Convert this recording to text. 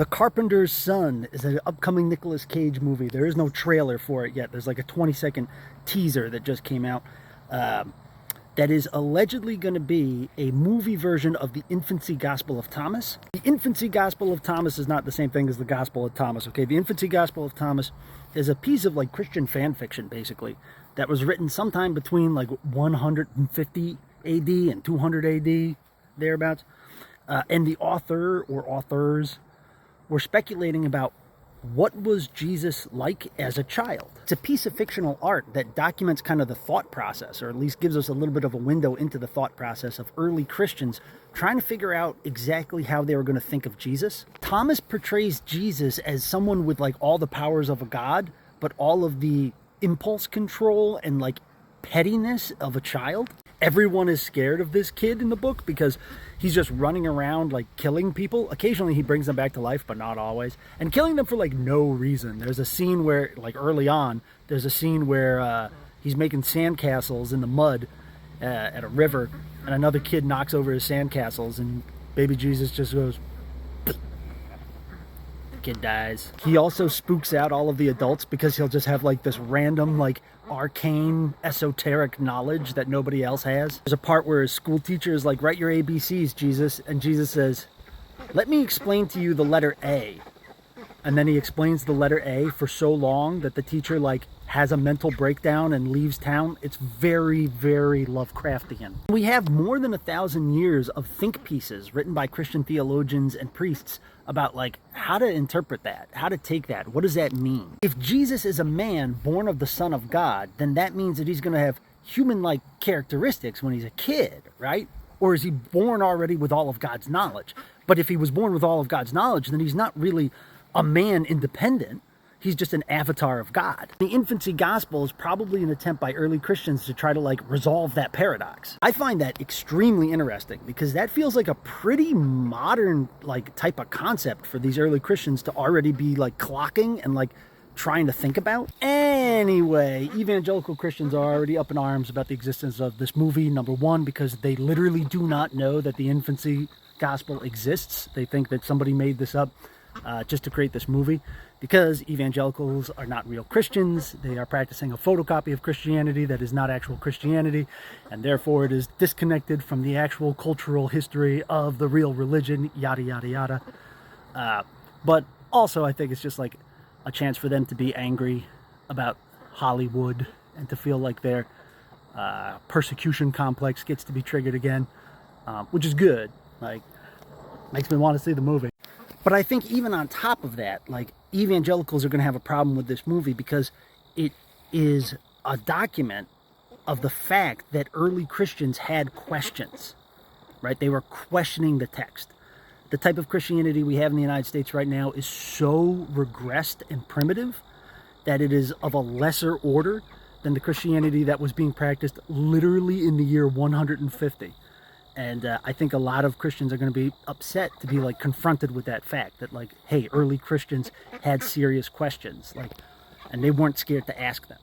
The Carpenter's Son is an upcoming Nicolas Cage movie. There is no trailer for it yet. There's like a 20-second teaser that just came out that is allegedly going to be a movie version of the Infancy Gospel of Thomas. The Infancy Gospel of Thomas is not the same thing as the Gospel of Thomas, okay? The Infancy Gospel of Thomas is a piece of like Christian fan fiction, basically, that was written sometime between like 150 AD and 200 AD, thereabouts. And the author or authors were speculating about what was Jesus like as a child. It's a piece of fictional art that documents kind of the thought process, or at least gives us a little bit of a window into the thought process of early Christians trying to figure out exactly how they were going to think of Jesus. Thomas portrays Jesus as someone with like all the powers of a god, but all of the impulse control and like pettiness of a child. Everyone is scared of this kid in the book because he's just running around like killing people. Occasionally he brings them back to life, but not always. And killing them for like no reason. There's a scene where, like early on, there's a scene where he's making sandcastles in the mud at a river, and another kid knocks over his sandcastles, and baby Jesus just goes, the kid dies. He also spooks out all of the adults because he'll just have like this random like arcane esoteric knowledge that nobody else has. There's a part where his school teacher is like, write your ABCs, Jesus, and Jesus says, let me explain to you the letter A. And then he explains the letter A for so long that the teacher like has a mental breakdown and leaves town. It's very, very Lovecraftian. We have more than 1,000 years of think pieces written by Christian theologians and priests about like how to interpret that, how to take that. What does that mean? If Jesus is a man born of the Son of God, then that means that he's going to have human-like characteristics when he's a kid, right? Or is he born already with all of God's knowledge? But if he was born with all of God's knowledge, then he's not really a man independent. He's just an avatar of God. The Infancy Gospel is probably an attempt by early Christians to try to like resolve that paradox. I find that extremely interesting because that feels like a pretty modern like type of concept for these early Christians to already be like clocking and like trying to think about. Anyway, evangelical Christians are already up in arms about the existence of this movie, number one, because they literally do not know that the Infancy Gospel exists. They think that somebody made this up just to create this movie, because evangelicals are not real Christians. They are practicing a photocopy of Christianity that is not actual Christianity, and therefore it is disconnected from the actual cultural history of the real religion, yada, yada, yada. But also I think it's just like a chance for them to be angry about Hollywood and to feel like their persecution complex gets to be triggered again, which is good. Like, makes me want to see the movie. But I think even on top of that, like, evangelicals are going to have a problem with this movie because it is a document of the fact that early Christians had questions, right? They were questioning the text. The type of Christianity we have in the United States right now is so regressed and primitive that it is of a lesser order than the Christianity that was being practiced literally in the year 150. And I think a lot of Christians are going to be upset to be like confronted with that fact that like, hey, early Christians had serious questions, like, and they weren't scared to ask them.